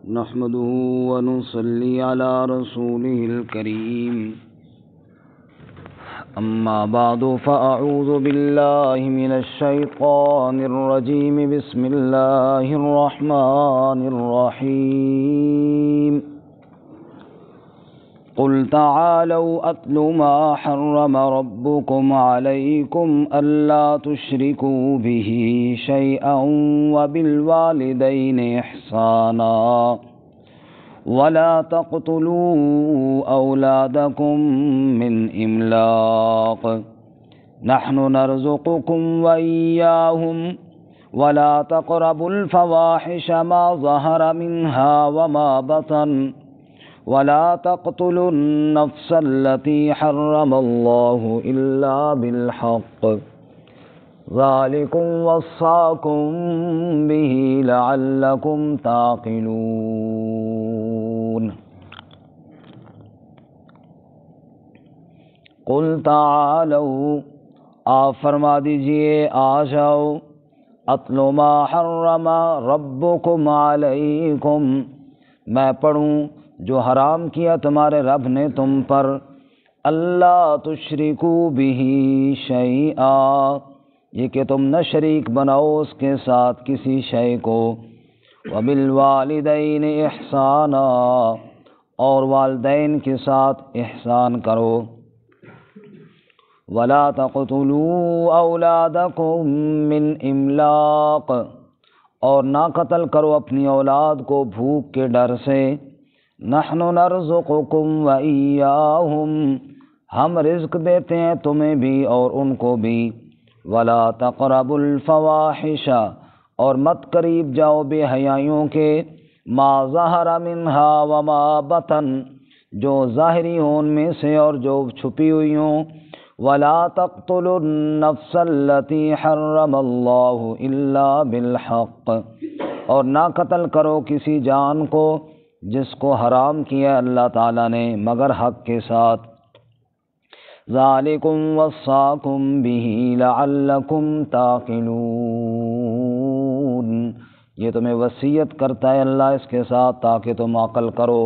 نحمده ونصلي على رسوله الكريم أما بعد فأعوذ بالله من الشيطان الرجيم بسم الله الرحمن الرحيم قل تعالوا أتل ما حرم ربكم عليكم ألا تشركوا به شيئا وبالوالدين إحسانا ولا تقتلوا أولادكم من إملاق نحن نرزقكم وإياهم ولا تقربوا الفواحش ما ظهر منها وما بطن ولا تقتلوا النفس التي حرم الله إلا بالحق ذلكم وصاكم به لعلكم تعقلون قل تعالوا آپ فرما دیجئے آ جاؤ اتل ما حرم ربکم علیکم میں پڑھوں جو حرام کیا تمہارے رب نے تم پر اللہ تشرکو بہ شیئا یہ کہ تم نہ شریک بناؤ اس کے ساتھ کسی شے کو وبالوالدین احسانا اور والدین کے ساتھ احسان کرو ولا تقتلوا اولادکم من املاق اور نہ قتل کرو اپنی اولاد کو بھوک کے ڈر سے نحن نرزقکم وإیاہم ہم رزق دیتے ہیں تمہیں بھی اور ان کو بھی ولا تقربوا الفواحش اور مت قریب جاؤ بے حیائیوں کے ما ظہر منہا وما بطن جو ظاہری ہوں ان میں سے اور جو چھپی ہوئی ہوں ولا تقتلوا النفس التي حرم اللہ الا بالحق اور نہ قتل کرو کسی جان کو جس کو حرام کیا اللہ تعالیٰ نے مگر حق کے ساتھ ذالکم وصاکم بہ لعلکم تعقلون یہ تمہیں وصیت کرتا ہے اللہ اس کے ساتھ تاکہ تم عقل کرو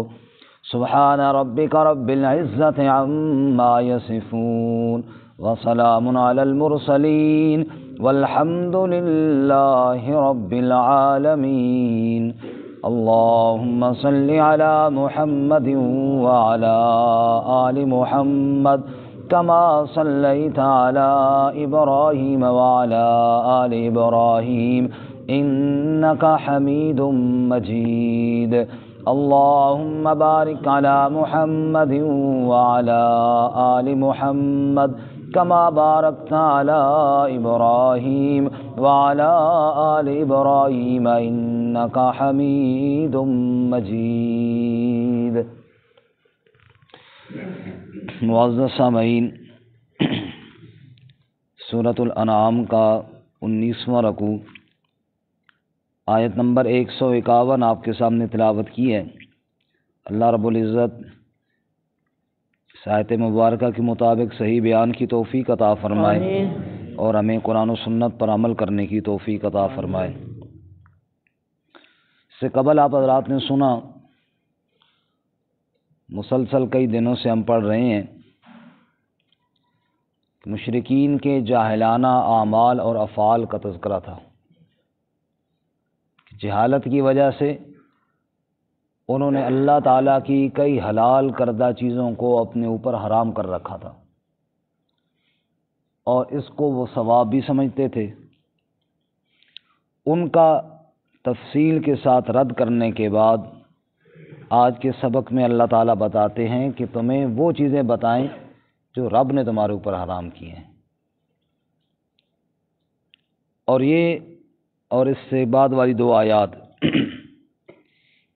سبحان ربک رب العزت عما یصفون وسلام علی المرسلین والحمد للہ رب العالمین اللهم صل على محمد وعلى آل محمد كما صليت على إبراهيم وعلى آل إبراهيم إنك حميد مجيد اللهم بارك على محمد وعلى آل محمد كما باركت على إبراهيم وعلى آل إبراهيم إنك حميد مجيد معزز سامعین سورۃ الانعام کا 19واں رکوع آیت نمبر 151 آپ کے سامنے تلاوت کی ہے۔ اللہ رب العزت اس آیت مبارکہ کے مطابق صحیح بیان کی توفیق عطا فرمائے اور ہمیں قرآن و سنت پر عمل کرنے کی توفیق عطا فرمائے۔ اس سے قبل آپ حضرات نے سنا، مسلسل کئی دنوں سے ہم پڑھ رہے ہیں، مشرکین کے جاہلانہ اعمال اور افعال کا تذکرہ تھا۔ جہالت کی وجہ سے انہوں نے اللہ تعالیٰ کی کئی حلال کردہ چیزوں کو اپنے اوپر حرام کر رکھا تھا اور اس کو وہ ثواب بھی سمجھتے تھے۔ ان کا تفصیل کے ساتھ رد کرنے کے بعد آج کے سبق میں اللہ تعالیٰ بتاتے ہیں کہ تمہیں وہ چیزیں بتائیں جو رب نے تمہارے اوپر حرام کی ہیں، اور اس سے بعد والی 2 آیات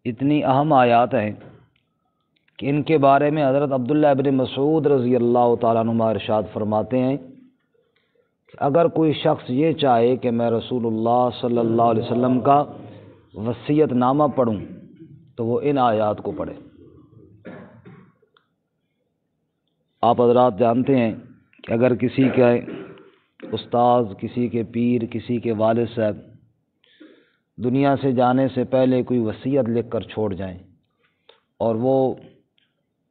اتنی اہم آیات ہیں کہ ان کے بارے میں حضرت عبداللہ ابن مسعود رضی اللہ تعالیٰ عنہ ارشاد فرماتے ہیں کہ اگر کوئی شخص یہ چاہے کہ میں رسول اللہ صلی اللہ علیہ وسلم کا وصیت نامہ پڑھوں تو وہ ان آیات کو پڑھے۔ آپ حضرات جانتے ہیں کہ اگر کسی کا استاذ، کسی کے پیر، کسی کے والد صاحب دنیا سے جانے سے پہلے کوئی وصیت لکھ کر چھوڑ جائیں اور وہ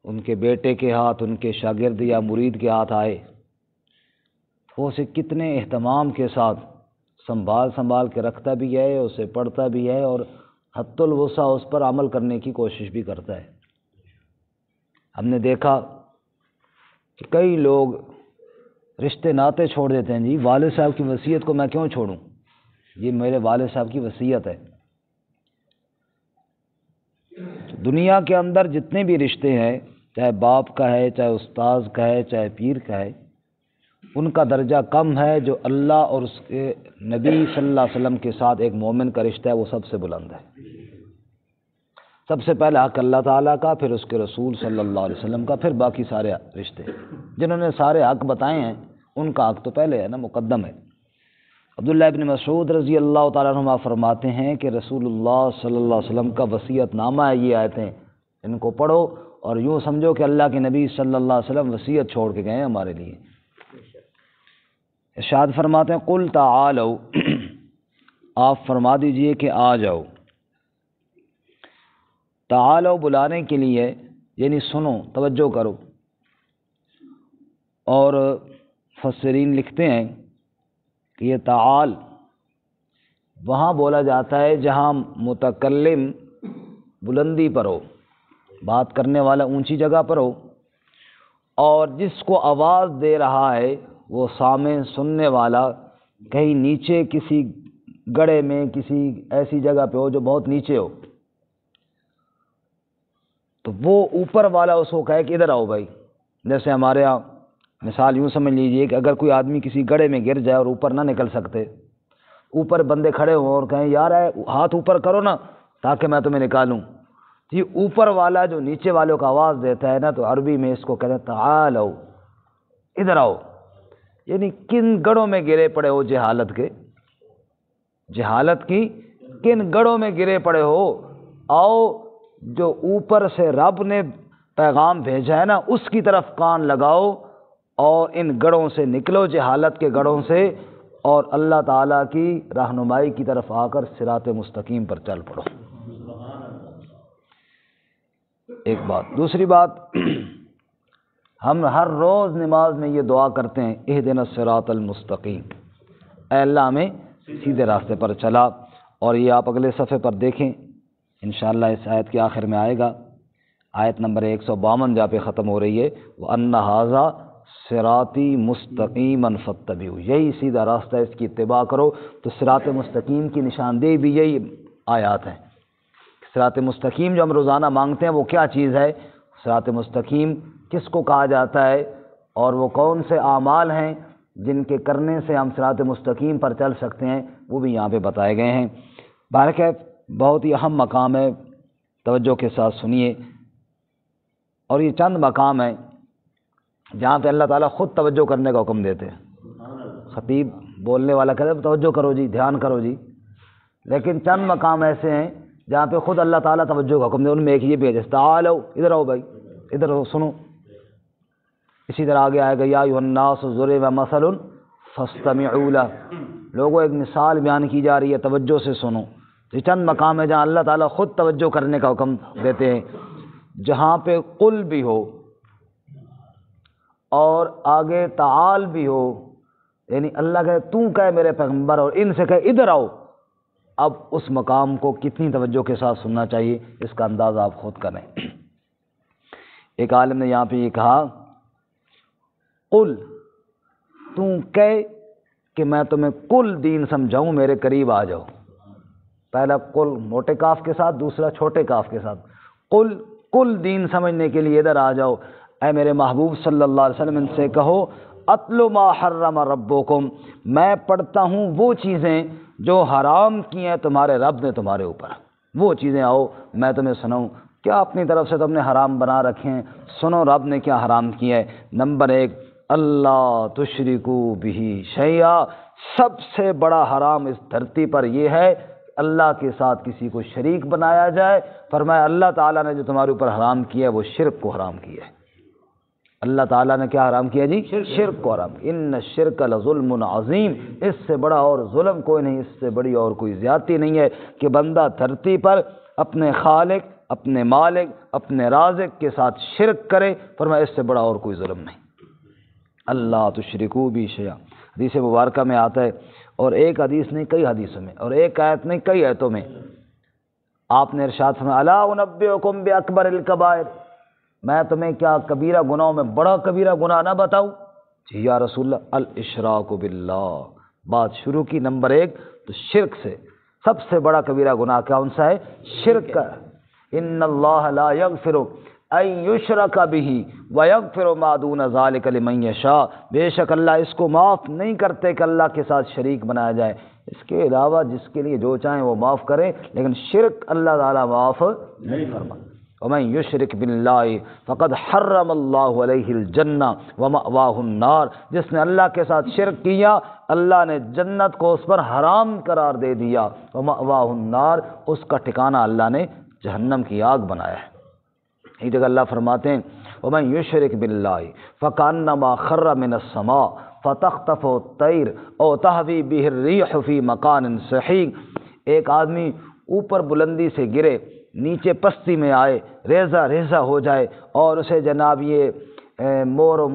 ان کے بیٹے کے ہاتھ، ان کے شاگرد یا مرید کے ہاتھ آئے، وہ اسے کتنے اہتمام کے ساتھ سنبھال کے رکھتا بھی ہے، اسے پڑھتا بھی ہے اور حتی الوسع اس پر عمل کرنے کی کوشش بھی کرتا ہے۔ ہم نے دیکھا کہ کئی لوگ رشتے ناطے چھوڑ دیتے ہیں، جی والد صاحب کی وصیت کو میں کیوں چھوڑوں، یہ میرے والد صاحب کی وصیت ہے۔ دنیا کے اندر جتنے بھی رشتے ہیں، چاہے باپ کا ہے، چاہے استاذ کا ہے، چاہے پیر کا ہے، ان کا درجہ کم ہے۔ جو اللہ اور اس کے نبی صلی اللہ علیہ وسلم کے ساتھ ایک مومن کا رشتہ ہے وہ سب سے بلند ہے۔ سب سے پہلے حق اللہ تعالیٰ کا، پھر اس کے رسول صلی اللہ علیہ وسلم کا، پھر باقی سارے رشتے۔ جنہوں نے سارے حق بتائے ہیں ان کا حق تو پہلے ہے نا، مقدم ہے۔ عبداللہ ابن مسعود رضی اللہ تعالیٰ عنہ فرماتے ہیں کہ رسول اللہ صلی اللہ علیہ وسلم کا وصیت نامہ ہے یہ آیتیں، ان کو پڑھو اور یوں سمجھو کہ اللہ کے نبی صلی اللہ علیہ وسلم وصیت چھوڑ کے گئے ہیں ہمارے لیے۔ ارشاد فرماتے ہیں قل تعالوا، آپ فرما دیجئے کہ آ جاؤ۔ تعالوا بلانے کے لیے یعنی سنو، توجہ کرو۔ اور مفسرین لکھتے ہیں کہ یہ تعال وہاں بولا جاتا ہے جہاں متکلم بلندی پر ہو، بات کرنے والا اونچی جگہ پر ہو، اور جس کو آواز دے رہا ہے وہ سامع سننے والا کہیں نیچے کسی گڑھے میں کسی ایسی جگہ پہ ہو جو بہت نیچے ہو، تو وہ اوپر والا اس کو کہے کہ ادھر آؤ بھائی۔ جیسے ہمارے یہاں مثال یوں سمجھ لیجئے کہ اگر کوئی آدمی کسی گڑھے میں گر جائے اور اوپر نہ نکل سکتے، اوپر بندے کھڑے ہوں اور کہیں یار ہاتھ اوپر کرو نا تاکہ میں تمہیں نکالوں، جی اوپر والا جو نیچے والوں کو آواز دیتا ہے نا، تو عربی میں اس کو کہتے ہیں تعالو، ادھر آؤ۔ یعنی کن گڑھوں میں گرے پڑے ہو جہالت کی کن گڑھوں میں گرے پڑے ہو، آؤ جو اوپر سے رب نے پیغام بھیجا ہے نا اس کی طرف کان لگاؤ اور ان گڑھوں سے نکلو، جہالت کے گڑھوں سے، اور اللہ تعالیٰ کی رہنمائی کی طرف آ کر صراط مستقیم پر چل پڑو۔ ایک بات۔ دوسری بات، ہم ہر روز نماز میں یہ دعا کرتے ہیں اہدنا الصراط المستقیم، اے اللہ ہمیں سیدھے راستے پر چلا۔ اور یہ آپ اگلے صفحے پر دیکھیں، انشاءاللہ اس آیت کے آخر میں آئے گا، آیت نمبر 152 جہاں پہ ختم ہو رہی ہے، وَأَنَّ هَذَا صِرَاطِي مُسْتَقِيمًا فَاتَّبِعُوهُ، یہی سیدھا راستہ ہے، اس کی اتباع کرو۔ تو صراط مستقیم کی نشاندہی بھی یہی آیات ہیں۔ صراط مستقیم جو ہم روزانہ مانگتے ہیں وہ کیا چیز ہے؟ صراط مستقیم کس کو کہا جاتا ہے اور وہ کون سے اعمال ہیں جن کے کرنے سے ہم صراط مستقیم پر چل سکتے ہیں، وہ بھی یہاں پہ بتائے گئے ہیں۔ بہرکیف بہت ہی اہم مقام ہے، توجہ کے ساتھ سنیے۔ اور یہ چند مقام ہیں جہاں پہ اللہ تعالیٰ خود توجہ کرنے کا حکم دیتے ہیں۔ خطیب بولنے والا کہتے ہیں توجہ کرو جی، دھیان کرو جی، لیکن چند مقام ایسے ہیں جہاں پہ خود اللہ تعالیٰ توجہ کا حکم دے، ان میں ایک یہ بھی ہے، تعالو ادھر آؤ بھائی، ادھر آؤ سنو۔ اسی طرح آگے آئے گا یا ایھا الناس ضرب مثل فاستمعوا لہ، لوگوں ایک مثال بیان کی جا رہی ہے، توجہ سے سنو۔ یہ چند مقام ہے جہاں اللہ تعالیٰ خود توجہ کرنے کا حکم دیتے ہیں، جہاں پہ قل بھی ہو اور آگے تعال بھی ہو، یعنی اللہ کہے تو کہے میرے پیغمبر اور ان سے کہے ادھر آؤ۔ اب اس مقام کو کتنی توجہ کے ساتھ سننا چاہیے اس کا اندازہ آپ خود کریں۔ ایک عالم نے یہاں پہ یہ کہا قل، تو کہے کہ میں تمہیں کل دین سمجھاؤں، میرے قریب آ جاؤ۔ پہلا قل موٹے کاف کے ساتھ، دوسرا چھوٹے کاف کے ساتھ۔ قل، کل دین سمجھنے کے لیے ادھر آ جاؤ، اے میرے محبوب صلی اللہ علیہ وسلم، ان سے کہو اتلو ما حرم ربکم، میں پڑھتا ہوں وہ چیزیں جو حرام کی ہیں تمہارے رب نے تمہارے اوپر، وہ چیزیں آؤ میں تمہیں سناؤں، کیا اپنی طرف سے تم نے حرام بنا رکھے ہیں، سنو رب نے کیا حرام کیا ہے۔ نمبر 1، اللہ تشرکو بہ شیئا، سب سے بڑا حرام اس دھرتی پر یہ ہے اللہ کے ساتھ کسی کو شریک بنایا جائے۔ فرمایا اللہ تعالیٰ نے جو تمہارے اوپر حرام کیا ہے وہ شرک کو حرام کیا ہے۔ اللہ تعالیٰ نے کیا حرام کیا جی؟ شرک کو حرام. ان الشرک لظلم عظیم، اس سے بڑا اور ظلم کوئی نہیں، اس سے بڑی اور کوئی زیادتی نہیں ہے کہ بندہ دھرتی پر اپنے خالق، اپنے مالک، اپنے رازق کے ساتھ شرک کرے. فرمایا اس سے بڑا اور کوئی ظلم نہیں. اللہ تشرکوا بی شیئا حدیث مبارکہ میں آتا ہے، اور ایک حدیث نہیں کئی حدیثوں میں، اور ایک آیت نہیں کئی آیتوں میں آپ نے ارشاد فرمایا الا انبئکم باکبر الکبائر، میں تمہیں کیا کبیرہ گناہوں میں بڑا کبیرہ گناہ نہ بتاؤں؟ جی یا رسول اللہ، الاشراک باللہ. بات شروع کی نمبر 1 تو شرک سے. سب سے بڑا کبیرہ گناہ کون سا ہے؟ شرک کا. ان اللہ لا یغفر ان یشرک بہ ویغفر ما دون ذلک لمن یشاء، بے شک اللہ اس کو معاف نہیں کرتے کہ اللہ کے ساتھ شریک بنایا جائے، اس کے علاوہ جس کے لیے جو چاہیں وہ معاف کریں، لیکن شرک اللہ تعالیٰ معاف نہیں فرما. ومن یشرک باللہ فقد حرم اللہ علیہ الجنہ ومأواہ النار، جس نے اللہ کے ساتھ شرک کیا اللہ نے جنت کو اس پر حرام قرار دے دیا. ومأواہ النار، اس کا ٹھکانہ اللہ نے جہنم کی آگ بنایا ہے. ایک جگہ اللہ فرماتے ہیں ومن یشرک باللہ فکأنما خر من السماء فتخطفه الطیر او تہوی بہ الریح فی مکان سحیق. ایک آدمی اوپر بلندی سے گرے، نیچے پستی میں آئے، ریزہ ریزہ ہو جائے، اور اسے جناب یہ مور و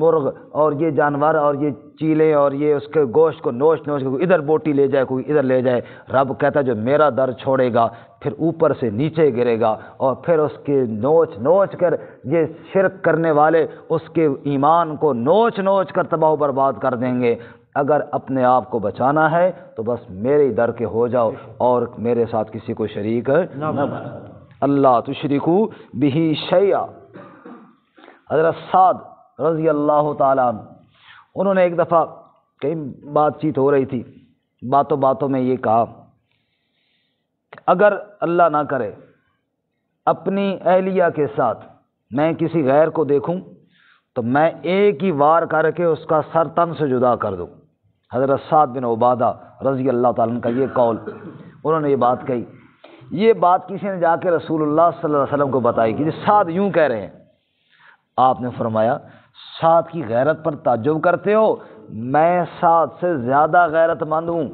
مرغ اور یہ جانور اور یہ چیلیں اور یہ اس کے گوشت کو نوچ نوچ کے کوئی ادھر بوٹی لے جائے، کوئی ادھر لے جائے. رب کہتا ہے جو میرا در چھوڑے گا پھر اوپر سے نیچے گرے گا، اور پھر اس کے نوچ نوچ کر یہ شرک کرنے والے اس کے ایمان کو نوچ نوچ کر تباہ و برباد کر دیں گے. اگر اپنے آپ کو بچانا ہے تو بس میرے در کے ہو جاؤ اور میرے ساتھ کسی کو شریک نہ بنا. اللہ تشرکوا بہ شیئا. حضرت سعد رضی اللہ تعالیٰ عنہ، انہوں نے ایک دفعہ کئی بات چیت ہو رہی تھی، باتوں باتوں میں یہ کہا کہ اگر اللہ نہ کرے اپنی اہلیہ کے ساتھ میں کسی غیر کو دیکھوں تو میں ایک ہی وار کر کے اس کا سر تن سے جدا کر دوں. حضرت سعد بن عبادہ رضی اللہ تعالیٰ عنہ کا یہ قول، انہوں نے یہ بات کہی. یہ بات کسی نے جا کے رسول اللہ صلی اللہ علیہ وسلم کو بتائی کہ سعد یوں کہہ رہے ہیں. آپ نے فرمایا سعد کی غیرت پر تعجب کرتے ہو؟ میں سعد سے زیادہ غیرت مند ہوں.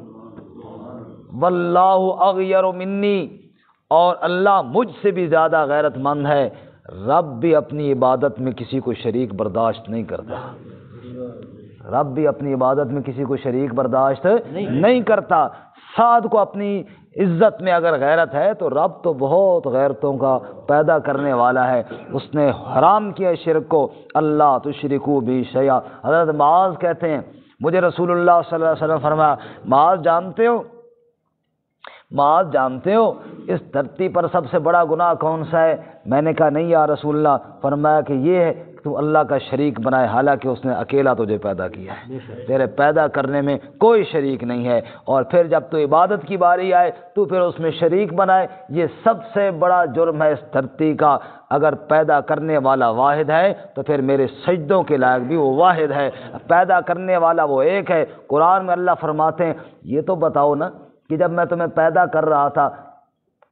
واللہ اغیر منی، اور اللہ مجھ سے بھی زیادہ غیرت مند ہے. رب بھی اپنی عبادت میں کسی کو شریک برداشت نہیں کرتا. رب بھی اپنی عبادت میں کسی کو شریک برداشت نہیں کرتا. سعد کو اپنی عزت میں اگر غیرت ہے تو رب تو بہت غیرتوں کا پیدا کرنے والا ہے. اس نے حرام کیا شرک کو. اللہ تشرکوا بہ شیئا. حضرت معاذ کہتے ہیں مجھے رسول اللہ صلی اللہ علیہ وسلم فرمایا معاذ جانتے ہو اس دھرتی پر سب سے بڑا گناہ کون سا ہے؟ میں نے کہا نہیں یا رسول اللہ. فرمایا کہ یہ ہے کہ تو اللہ کا شریک بنائے حالانکہ اس نے اکیلا تجھے پیدا کیا ہے، تیرے پیدا کرنے میں کوئی شریک نہیں ہے، اور پھر جب تو عبادت کی باری آئے تو پھر اس میں شریک بنائے. یہ سب سے بڑا جرم ہے اس دھرتی کا. اگر پیدا کرنے والا واحد ہے تو پھر میرے سجدوں کے لائق بھی وہ واحد ہے. پیدا کرنے والا وہ ایک ہے. قرآن میں اللہ فرماتے ہیں یہ تو بتاؤ نا کہ جب میں تمہیں پیدا کر رہا تھا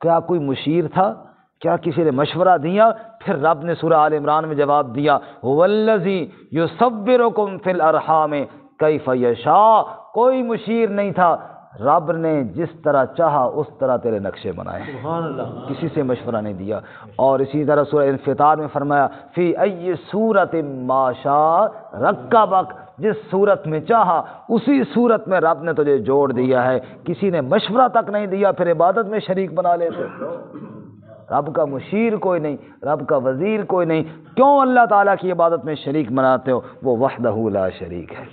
کیا کوئی مشیر تھا؟ کیا کسی نے مشورہ دیا؟ پھر رب نے سورہ آل عمران میں جواب دیا والذی یصورکم فی الارحام کیف یشاء. کوئی مشیر نہیں تھا، رب نے جس طرح چاہا اس طرح تیرے نقشے بنائے. سبحان اللہ. کسی سے مشورہ نہیں دیا. اور اسی طرح سورہ انفطار میں فرمایا فی ای صورت ما شاء رکبک. جس صورت میں چاہا اسی صورت میں رب نے تجھے جوڑ دیا ہے. کسی نے مشورہ تک نہیں دیا پھر عبادت میں شریک بنا لیتے. رب کا مشیر کوئی نہیں، رب کا وزیر کوئی نہیں. کیوں اللہ تعالیٰ کی عبادت میں شریک بناتے ہو؟ وہ وحدہ لا شریک ہے.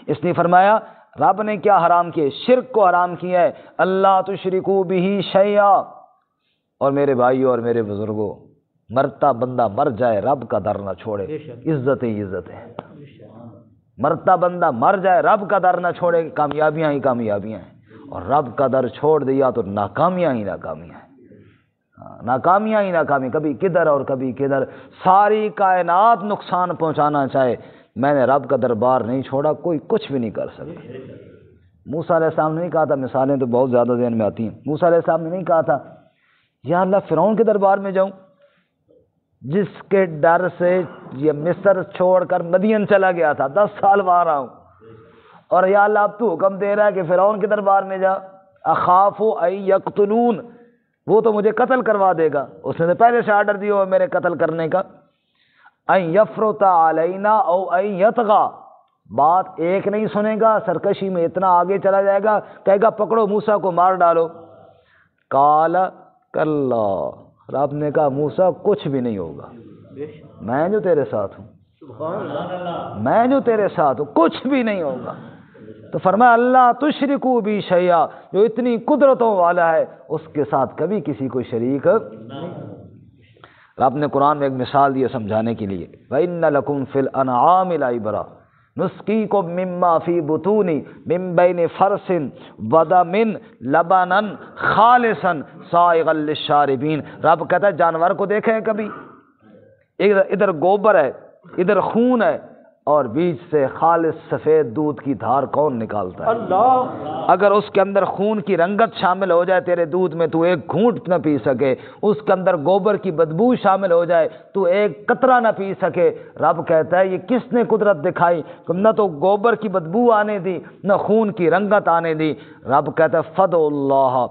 اس نے فرمایا رب نے کیا حرام کیا؟ شرک کو حرام کیا ہے. اللہ تشرکوا بہ شیئا. اور میرے بھائیوں اور میرے بزرگوں، مرتا بندہ مر جائے رب کا در نہ چھوڑے. عزت ہی عزت ہے. مرتا بندہ مر جائے رب کا در نہ چھوڑے. کامیابیاں ہی کامیابیاں ہیں، اور رب کا در چھوڑ دیا تو ناکامیاں ہی ناکامیاں ہیں. ناکامیاں ہی ناکامی، کبھی کدھر اور کبھی کدھر. ساری کائنات نقصان پہنچانا چاہے، میں نے رب کا دربار نہیں چھوڑا، کوئی کچھ بھی نہیں کر سکتا. موسیٰ علیہ السلام نے نہیں کہا تھا، مثالیں تو بہت زیادہ ذہن میں آتی ہیں. موسیٰ علیہ السلام نے نہیں کہا تھا یا اللہ فرعون کے دربار میں جاؤں؟ جس کے ڈر سے یہ مصر چھوڑ کر مدین چلا گیا تھا، 10 سال وہاں رہا ہوں، اور یا اللہ اب تو حکم دے رہا ہے کہ فرعون کے دربار میں جا، اخاف ان یقتلون، وہ تو مجھے قتل کروا دے گا، اس نے تو پہلے سے آرڈر دیا ہوا میرے قتل کرنے کا، ان یفرط علینا او ان یطغی، بات ایک نہیں سنے گا، سرکشی میں اتنا آگے چلا جائے گا، کہے گا پکڑو موسیٰ کو مار ڈالو۔ قال کلا، رب نے کہا موسیٰ کچھ بھی نہیں ہوگا، میں جو تیرے ساتھ ہوں، میں جو تیرے ساتھ ہوں، کچھ بھی نہیں ہوگا۔ تو فرمایا اللہ تشرکو بی شیئا، جو اتنی قدرتوں والا ہے اس کے ساتھ کبھی کسی کو شریک نہیں۔ رب نے قرآن میں ایک مثال دی ہے سمجھانے کے لیے، وَإِنَّ لَكُمْ فِي الْأَنْعَامِ لَعِبْرَةً نُسْقِيكُم مِّمَّا فِي بُطُونِ مِن بَيْنِ فَرْثٍ وَدَمٍ لَبَنًا خَالِصًا سَائِغًا لِلشَّارِبِينَ۔ رب کہتا ہے جانور کو دیکھے ہیں کبھی، ادھر گوبر ہے، ادھر خون ہے، اور بیچ سے خالص سفید دودھ کی دھار کون نکالتا ہے؟ اللہ۔ اگر اس کے اندر خون کی رنگت شامل ہو جائے تیرے دودھ میں تو ایک گھونٹ نہ پی سکے، اس کے اندر گوبر کی بدبو شامل ہو جائے تو ایک قطرہ نہ پی سکے۔ رب کہتا ہے یہ کس نے قدرت دکھائی؟ نہ تو گوبر کی بدبو آنے دی، نہ خون کی رنگت آنے دی۔ رب کہتا ہے فدعوا اللہ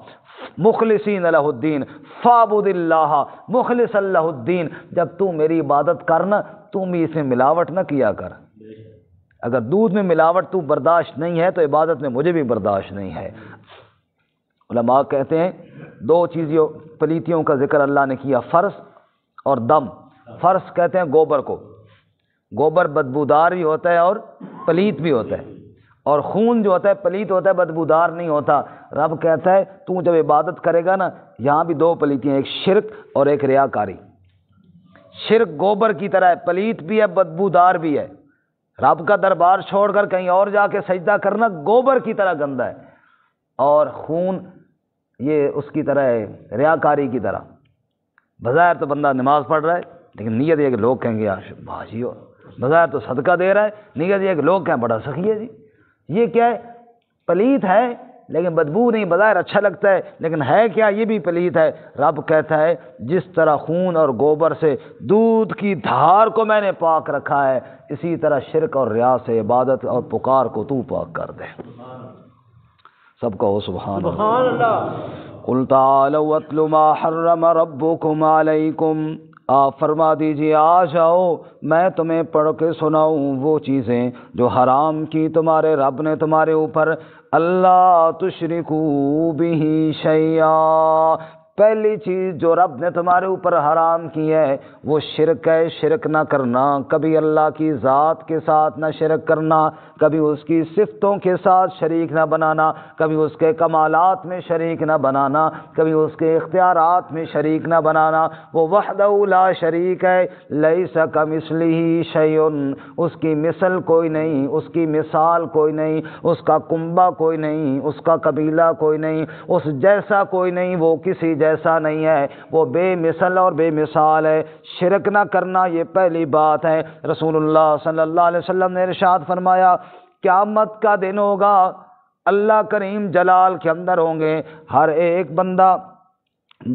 مخلصین لہ الدین فاعبد اللہ مخلص لہ الدین، جب تو میری عبادت کرنا تم اس میں ملاوٹ نہ کیا کر۔ اگر دودھ میں ملاوٹ تو برداشت نہیں ہے تو عبادت میں مجھے بھی برداشت نہیں ہے۔ علماء کہتے ہیں دو چیزوں پلیتیوں کا ذکر اللہ نے کیا، فرث اور دم۔ فرث کہتے ہیں گوبر کو، گوبر بدبودار بھی ہوتا ہے اور پلیت بھی ہوتا ہے، اور خون جو ہوتا ہے پلیت ہوتا ہے، بدبودار نہیں ہوتا۔ رب کہتا ہے تو جب عبادت کرے گا نا، یہاں بھی دو پلیتیاں، ایک شرک اور ایک ریاکاری۔ شرک گوبر کی طرح ہے، پلیت بھی ہے، بدبودار بھی ہے۔ رب کا دربار چھوڑ کر کہیں اور جا کے سجدہ کرنا گوبر کی طرح گندا ہے، اور خون یہ اس کی طرح ہے، ریاکاری کی طرح۔ بظاہر تو بندہ نماز پڑھ رہا ہے لیکن نیت یہ کہ لوگ کہیں گے یار بھاجی ہو، بظاہر تو صدقہ دے رہا ہے، نیت یہ کہ لوگ کہیں بڑا سخی ہے جی۔ یہ کیا ہے؟ پلیت ہے لیکن بدبو نہیں، بظاہر اچھا لگتا ہے لیکن ہے کیا؟ یہ بھی پلیت ہے۔ رب کہتا ہے جس طرح خون اور گوبر سے دودھ کی دھار کو میں نے پاک رکھا ہے، اسی طرح شرک اور ریا سے عبادت اور پکار کو تو پاک کر دے۔ سب کہو سبحان اللہ۔ قل تعالوا اتل ما حرم ربکم علیکم، آپ فرما دیجئے آ جاؤ میں تمہیں پڑھ کے سناؤں وہ چیزیں جو حرام کی تمہارے رب نے تمہارے اوپر۔ اللہ تشرکو بہ شیئا، پہلی چیز جو رب نے تمہارے اوپر حرام کی ہے وہ شرک ہے، شرک نہ کرنا، کبھی اللہ کی ذات کے ساتھ نہ شرک کرنا، کبھی اس کی صفتوں کے ساتھ شریک نہ بنانا، کبھی اس کے کمالات میں شریک نہ بنانا، کبھی اس کے اختیارات میں شریک نہ بنانا۔ وہ وحدہ لا شریک ہے، لیس کمثلہ شیء، اس کی مثل کوئی نہیں، اس کی مثال کوئی نہیں، اس کا کنبہ کوئی نہیں، اس کا قبیلہ کوئی نہیں، اس جیسا کوئی نہیں، وہ کسی جیسا نہیں ہے، وہ بے مثل اور بے مثال ہے۔ شرک نہ کرنا یہ پہلی بات ہے۔ رسول اللہ صلی اللہ علیہ وسلم نے ارشاد فرمایا قیامت کا دن ہوگا، اللہ کریم جلال کے اندر ہوں گے، ہر ایک بندہ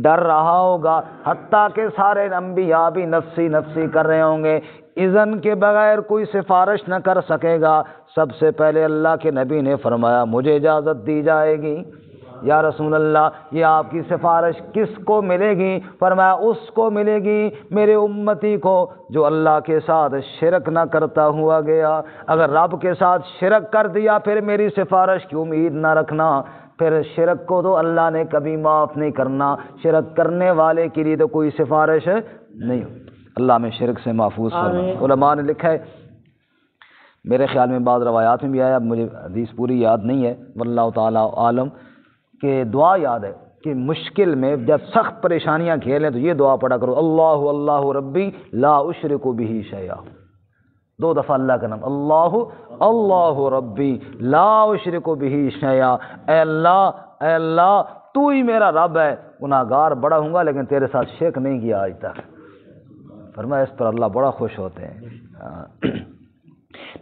ڈر رہا ہوگا، حتیٰ کہ سارے انبیاء بھی نفسی نفسی کر رہے ہوں گے، اذن کے بغیر کوئی سفارش نہ کر سکے گا۔ سب سے پہلے اللہ کے نبی نے فرمایا مجھے اجازت دی جائے گی۔ یا رسول اللہ یہ آپ کی سفارش کس کو ملے گی؟ فرمایا اس کو ملے گی میرے امتی کو جو اللہ کے ساتھ شرک نہ کرتا ہوا گیا۔ اگر رب کے ساتھ شرک کر دیا پھر میری سفارش کی امید نہ رکھنا، پھر شرک کو تو اللہ نے کبھی معاف نہیں کرنا، شرک کرنے والے کے لیے تو کوئی سفارش نہیں۔ اللہ میں شرک سے محفوظ فرمائے۔ علماء نے لکھا ہے، میرے خیال میں بعض روایات میں بھی آیا، اب مجھے حدیث پوری یاد نہیں ہے، واللہ تعالی عالم، کہ دعا یاد ہے کہ مشکل میں جب سخت پریشانیاں گھیریں تو یہ دعا پڑھا کرو، اللہ اللہ ربی لا اشرک بہ شیئا، 2 دفعہ اللہ کا نام، اللہ اللہ ربی لا اشرک بہ شیئا، اے اللہ تو ہی میرا رب ہے، گناہگار بڑا ہوں گا لیکن تیرے ساتھ شرک نہیں کیا آج تک۔ فرمایا اس پر اللہ بڑا خوش ہوتے ہیں۔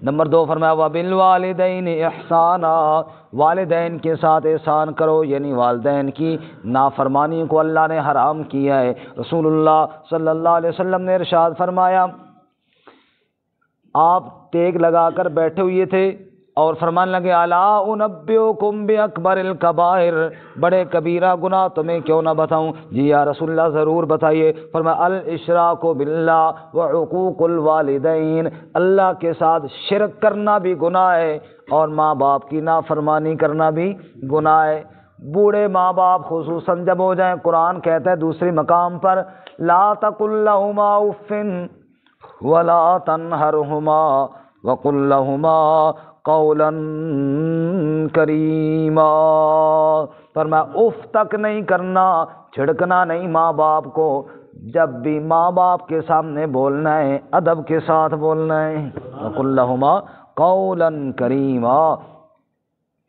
نمبر 2 فرمایا وَبِالْوَالِدَيْنِ إِحْسَانًا، والدین کے ساتھ احسان کرو، یعنی والدین کی نافرمانی کو اللہ نے حرام کیا ہے۔ رسول اللہ صلی اللہ علیہ وسلم نے ارشاد فرمایا، آپ ٹیک لگا کر بیٹھے ہوئے تھے اور فرمانے لگے الا انبئکم باکبر الکبائر، بڑے کبیرہ گناہ تمہیں کیوں نہ بتاؤں؟ جی یا رسول اللہ ضرور بتائیے۔ فرمایا الاشراک باللہ وعقوق الوالدین، اللہ کے ساتھ شرک کرنا بھی گناہ ہے اور ماں باپ کی نافرمانی کرنا بھی گناہ ہے۔ بوڑھے ماں باپ خصوصاً جب ہو جائیں، قرآن کہتا ہے دوسری مقام پر لا تقل لہما اف ولا تنہرہما وقل لہما قولا کریما، فرمایا اف تک نہیں کرنا، چھڑکنا نہیں ماں باپ کو، جب بھی ماں باپ کے سامنے بولنا ہے ادب کے ساتھ بولنا ہے۔ وقل لہما قولا کریما،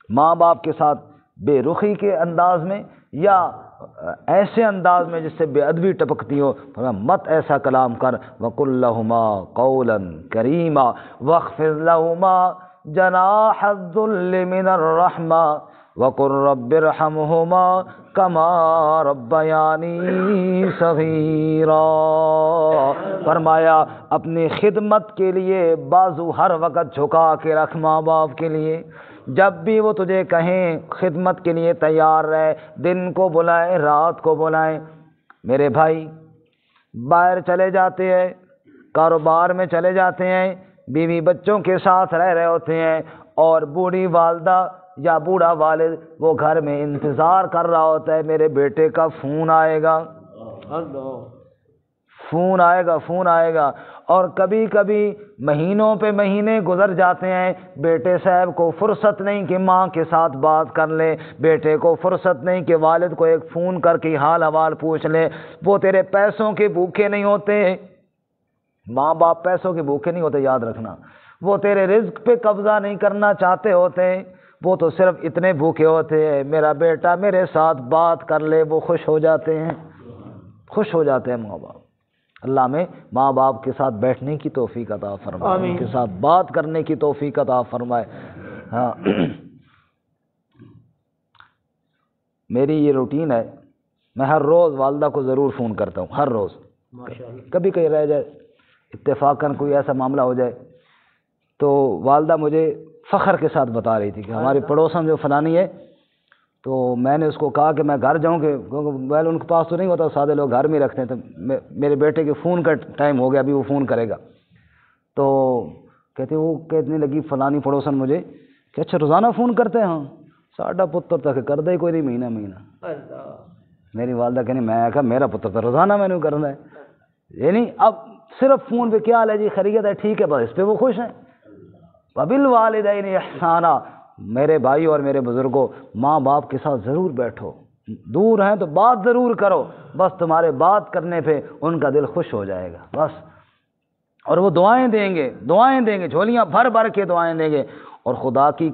ماں باپ کے ساتھ بے رخی کے انداز میں یا ایسے انداز میں جس سے بے ادبی ٹپکتی ہو، مت ایسا کلام کر۔ وقل لہما قولا کریما واخفض لہما جناح الذل من الرحمہ وقل رب ارحمہما کما ربیانی صغیرا، فرمایا اپنی خدمت کے لیے بازو ہر وقت جھکا کے رکھ ماں باپ کے لیے، جب بھی وہ تجھے کہیں خدمت کے لیے تیار رہے، دن کو بلائے رات کو بلائیں۔ میرے بھائی باہر چلے جاتے ہیں، کاروبار میں چلے جاتے ہیں، بیوی بچوں کے ساتھ رہ رہے ہوتے ہیں اور بوڑھی والدہ یا بوڑھا والد وہ گھر میں انتظار کر رہا ہوتا ہے میرے بیٹے کا فون آئے گا، فون آئے گا، اور کبھی کبھی مہینوں پہ مہینے گزر جاتے ہیں، بیٹے صاحب کو فرصت نہیں کہ ماں کے ساتھ بات کر لے، بیٹے کو فرصت نہیں کہ والد کو ایک فون کر کے حال حوال پوچھ لے۔ وہ تیرے پیسوں کے بھوکے نہیں ہوتے، ماں باپ پیسوں کے بھوکے نہیں ہوتے، یاد رکھنا، وہ تیرے رزق پہ قبضہ نہیں کرنا چاہتے ہوتے، وہ تو صرف اتنے بھوکے ہوتے ہیں میرا بیٹا میرے ساتھ بات کر لے، وہ خوش ہو جاتے ہیں ماں باپ۔ اللہ میں ماں باپ کے ساتھ بیٹھنے کی توفیق عطا فرمائے، ان کے ساتھ بات کرنے کی توفیق عطا فرمائے۔ ہاں میری یہ روٹین ہے، میں ہر روز والدہ کو ضرور فون کرتا ہوں، ہر روز، کبھی کہیں رہ جائے اتفاقاً کوئی ایسا معاملہ ہو جائے تو والدہ مجھے فخر کے ساتھ بتا رہی تھی کہ ہماری پڑوسن جو فلانی ہے، تو میں نے اس کو کہا کہ میں گھر جاؤں کہ موبائل ان کے پاس تو نہیں ہوتا، سادے لوگ گھر میں رکھتے ہیں، تو میرے بیٹے کے فون کا ٹائم ہو گیا، ابھی وہ فون کرے گا، تو کہتے وہ کہنے لگی فلانی پڑوسن مجھے کہ اچھا روزانہ فون کرتے ہیں؟ ہاں ساڈا پتر تک کر دے کوئی نہیں مہینہ۔ میری والدہ کہنی میں کہا میرا پتر تو روزانہ میں نے کرنا ہے، یعنی اب صرف فون پہ کیا حال ہے جی، خیریت ہے، ٹھیک ہے، بس اس پہ وہ خوش ہیں۔ وبالوالدین احسانا، میرے بھائی اور میرے بزرگوں ماں باپ کے ساتھ ضرور بیٹھو، دور ہیں تو بات ضرور کرو، بس تمہارے بات کرنے پہ ان کا دل خوش ہو جائے گا بس، اور وہ دعائیں دیں گے، جھولیاں بھر بھر کے دعائیں دیں گے، اور خدا کی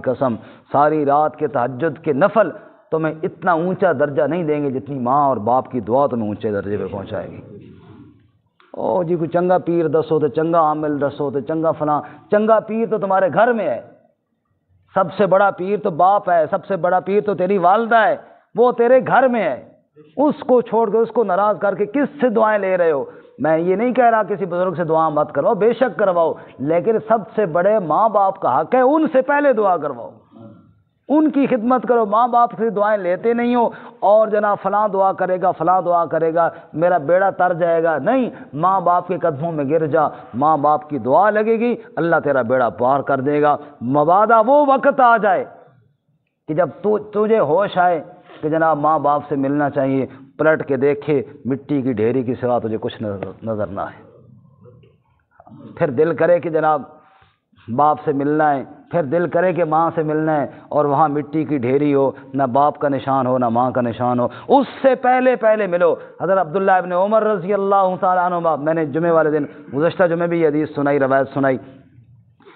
قسم ساری رات کے تہجد کے نفل تمہیں اتنا اونچا درجہ نہیں دیں گے جتنی ماں اور باپ کی دعا تمہیں اونچے درجے پہ پہنچائے گی۔ او جی کوئی چنگا پیر دسو تو چنگا عامل دسو تو چنگا فلاں، چنگا پیر تو تمہارے گھر میں ہے، سب سے بڑا پیر تو باپ ہے، سب سے بڑا پیر تو تیری والدہ ہے، وہ تیرے گھر میں ہے، اس کو چھوڑ کے اس کو ناراض کر کے کس سے دعائیں لے رہے ہو؟ میں یہ نہیں کہہ رہا کسی بزرگ سے دعا مت کرواؤ، بے شک کرواؤ، لیکن سب سے بڑے ماں باپ کا حق ہے، ان سے پہلے دعا کرواؤ، ان کی خدمت کرو۔ ماں باپ سے دعائیں لیتے نہیں ہو اور جناب فلاں دعا کرے گا میرا بیڑا تر جائے گا، نہیں، ماں باپ کے قدموں میں گر جا، ماں باپ کی دعا لگے گی، اللہ تیرا بیڑا پار کر دے گا۔ مبادا وہ وقت آ جائے کہ جب تجھے ہوش آئے کہ جناب ماں باپ سے ملنا چاہیے، پلٹ کے دیکھے مٹی کی ڈھیری کی سوا تجھے کچھ نظر نہ ہے، پھر دل کرے کہ جناب باپ سے ملنا ہے، پھر دل کرے کہ ماں سے ملنا ہے، اور وہاں مٹی کی ڈھیری ہو، نہ باپ کا نشان ہو نہ ماں کا نشان ہو، اس سے پہلے ملو۔ حضرت عبداللہ ابن عمر رضی اللہ تعالیٰ عنہ، میں نے جمعے والے دن گزشتہ جمعے بھی یہ حدیث سنائی، روایت سنائی،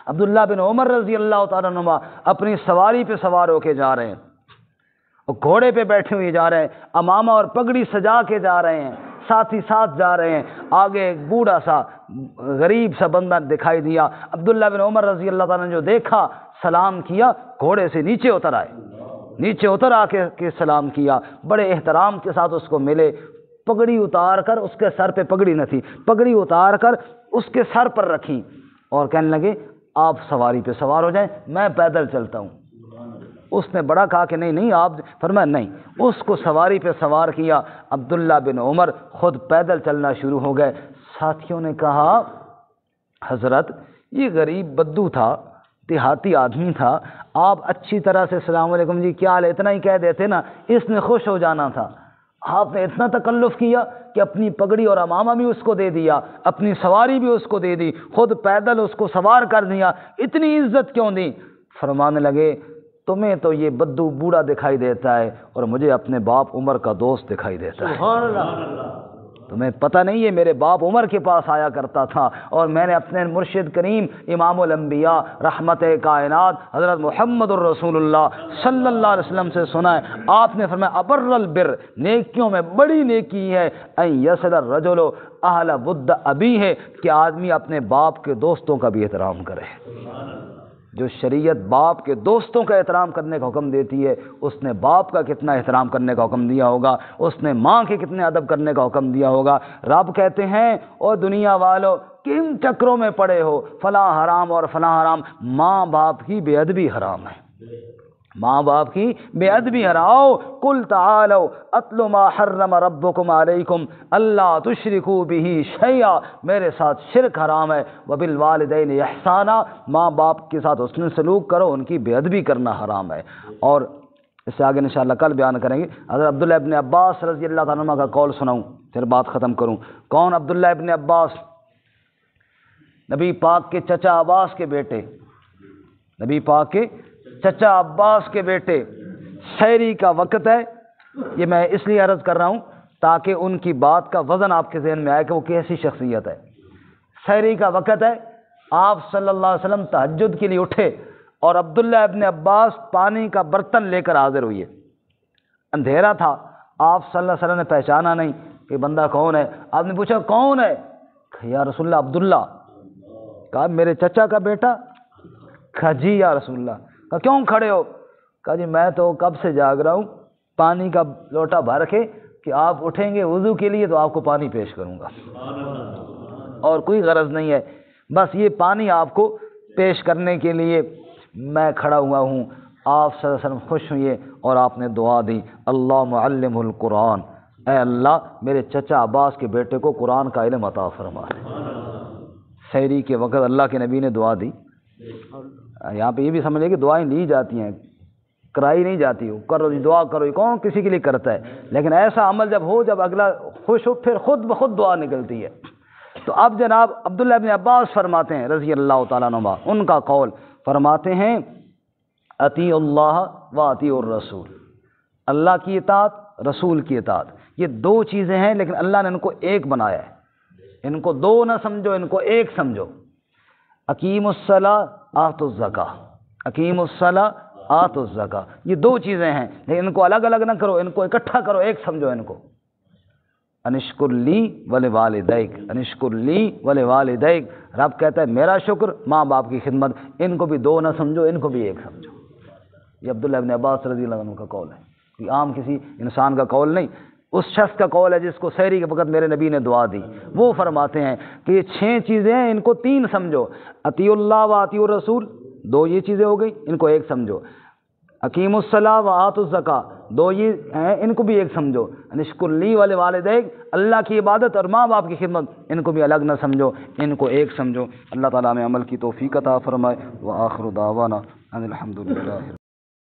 عبداللہ بن عمر رضی اللہ تعالیٰ عنہ اپنی سواری پہ سوار ہو کے جا رہے ہیں، اور گھوڑے پہ بیٹھے ہوئے جا رہے ہیں، امامہ اور پگڑی سجا کے جا رہے ہیں، ساتھی ساتھ جا رہے ہیں، آگے ایک بوڑھا سا غریب سا بندہ دکھائی دیا۔ عبداللہ بن عمر رضی اللہ تعالیٰ نے جو دیکھا، سلام کیا، گھوڑے سے نیچے اتر آئے، نیچے اتر آ کے سلام کیا، بڑے احترام کے ساتھ اس کو ملے، پگڑی اتار کر، اس کے سر پہ پگڑی نہ تھی، پگڑی اتار کر اس کے سر پر رکھی اور کہنے لگے آپ سواری پہ سوار ہو جائیں، میں پیدل چلتا ہوں۔ اس نے بڑا کہا کہ نہیں آپ، فرمایا نہیں، اس کو سواری پہ سوار کیا۔ عبداللہ بن عمر خود پیدل چلنا شروع ہو گئے۔ ساتھیوں نے کہا حضرت یہ غریب بدو تھا، دیہاتی آدمی تھا، آپ اچھی طرح سے السلام علیکم جی کیا حال ہے اتنا ہی کہہ دیتے نا، اس نے خوش ہو جانا تھا۔ آپ نے اتنا تکلف کیا کہ اپنی پگڑی اور عمامہ بھی اس کو دے دیا، اپنی سواری بھی اس کو دے دی، خود پیدل اس کو سوار کر دیا، اتنی عزت کیوں دی؟ فرمانے لگے تمہیں تو یہ بدو بوڑھا دکھائی دیتا ہے اور مجھے اپنے باپ عمر کا دوست دکھائی دیتا ہے۔ سبحان اللہ، تمہیں پتہ نہیں ہے میرے باپ عمر کے پاس آیا کرتا تھا اور میں نے اپنے مرشد کریم امام الانبیاء رحمت کائنات حضرت محمد الرسول اللہ صلی اللہ علیہ وسلم سے سنا ہے، آپ نے فرمایا ابر البر، نیکیوں میں بڑی نیکی ہے ان یصل الرجل اہل ود ابی ہے، کہ آدمی اپنے باپ کے دوستوں کا بھی احترام کرے۔ جو شریعت باپ کے دوستوں کا احترام کرنے کا حکم دیتی ہے، اس نے باپ کا کتنا احترام کرنے کا حکم دیا ہوگا، اس نے ماں کے کتنے ادب کرنے کا حکم دیا ہوگا۔ رب کہتے ہیں او دنیا والو کن چکروں میں پڑے ہو، فلاں حرام اور فلاں حرام، ماں باپ کی بے ادبی حرام ہے، ماں باپ کی بے ادبی حرام۔ قل تعالوا اتل ما حرم ربکم علیکم اللہ تشرکوا بہ شیئا، میرے ساتھ شرک حرام ہے، وبالوالدین احسانا، ماں باپ کے ساتھ حسن سلوک کرو، ان کی بے ادبی کرنا حرام ہے۔ اور اس سے آگے انشاءاللہ کل بیان کریں گے۔ حضرت عبداللہ ابن عباس رضی اللہ تعالیٰ عنہ کا قول سناؤں پھر بات ختم کروں۔ کون عبداللہ ابن عباس؟ نبی پاک کے چچا عباس کے بیٹے، نبی پاک کے چچا عباس کے بیٹے۔ سحری کا وقت ہے، یہ میں اس لیے عرض کر رہا ہوں تاکہ ان کی بات کا وزن آپ کے ذہن میں آئے کہ وہ کیسی شخصیت ہے۔ سحری کا وقت ہے، آپ صلی اللہ علیہ وسلم تہجد کے لیے اٹھے اور عبداللہ ابن عباس پانی کا برتن لے کر حاضر ہوئے۔ اندھیرا تھا، آپ صلی اللہ علیہ وسلم نے پہچانا نہیں کہ بندہ کون ہے۔ آپ نے پوچھا کون ہے؟ کہا یا رسول اللہ عبداللہ۔ کہا میرے چچا کا بیٹا؟ کہا جی یا رسول اللہ۔ کہا کیوں کھڑے ہو؟ کہا جی میں تو کب سے جاگ رہا ہوں، پانی کا لوٹا بھر کے کہ آپ اٹھیں گے وضو کے لیے تو آپ کو پانی پیش کروں گا، اور کوئی غرض نہیں ہے، بس یہ پانی آپ کو پیش کرنے کے لیے میں کھڑا ہوا ہوں۔ آپ صلی اللہ علیہ وسلم خوش ہوئے اور آپ نے دعا دی اللہ معلم القرآن، اے اللہ میرے چچا عباس کے بیٹے کو قرآن کا علم عطا فرما۔ سحری کے وقت اللہ کے نبی نے دعا دی۔ یہاں پہ یہ بھی سمجھے کہ دعائیں لی جاتی ہیں، کرائی نہیں جاتی، کرو دعا کرو، یہ کون کسی کے لیے کرتا ہے، لیکن ایسا عمل جب ہو، جب اگلا خوش ہو، پھر خود بخود دعا نکلتی ہے۔ تو اب جناب عبداللہ ابن عباس فرماتے ہیں رضی اللہ تعالیٰ عنہ، ان کا قول فرماتے ہیں اطیع اللہ و اطیع الرسول، اللہ کی اطاعت، رسول کی اطاعت، یہ دو چیزیں ہیں لیکن اللہ نے ان کو ایک بنایا ہے، ان کو دو نہ سمجھو، ان کو ایک سمجھو۔ اقیم الصلاۃ آتوا الزکاۃ، اقیم الصلاۃ آتوا الزکاۃ، یہ دو چیزیں ہیں لیکن ان کو الگ الگ نہ کرو، ان کو اکٹھا کرو، ایک سمجھو ان کو۔ انشکر لی ولوالدیک، انشکر لی ولوالدیک، رب کہتا ہے میرا شکر، ماں باپ کی خدمت، ان کو بھی دو نہ سمجھو، ان کو بھی ایک سمجھو۔ یہ عبداللہ ابن عباس رضی اللہ عنہ کا قول ہے، یہ عام کسی انسان کا قول نہیں، اس شخص کا قول ہے جس کو سحری کے وقت میرے نبی نے دعا دی۔ وہ فرماتے ہیں کہ یہ 6 چیزیں ہیں، ان کو 3 سمجھو، اطیع اللہ و اطیع الرسول، 2 یہ چیزیں ہو گئی، ان کو ایک سمجھو۔ اقیم الصلاۃ و آتوا الزکاۃ، 2 یہ ہیں، ان کو بھی ایک سمجھو۔ انشکر لی ولوالدیک، اللہ کی عبادت اور ماں باپ کی خدمت، ان کو بھی الگ نہ سمجھو، ان کو ایک سمجھو۔ اللہ تعالیٰ ہمیں عمل کی توفیق عطا فرمائے۔ وآخر دعوانا ان الحمد للہ۔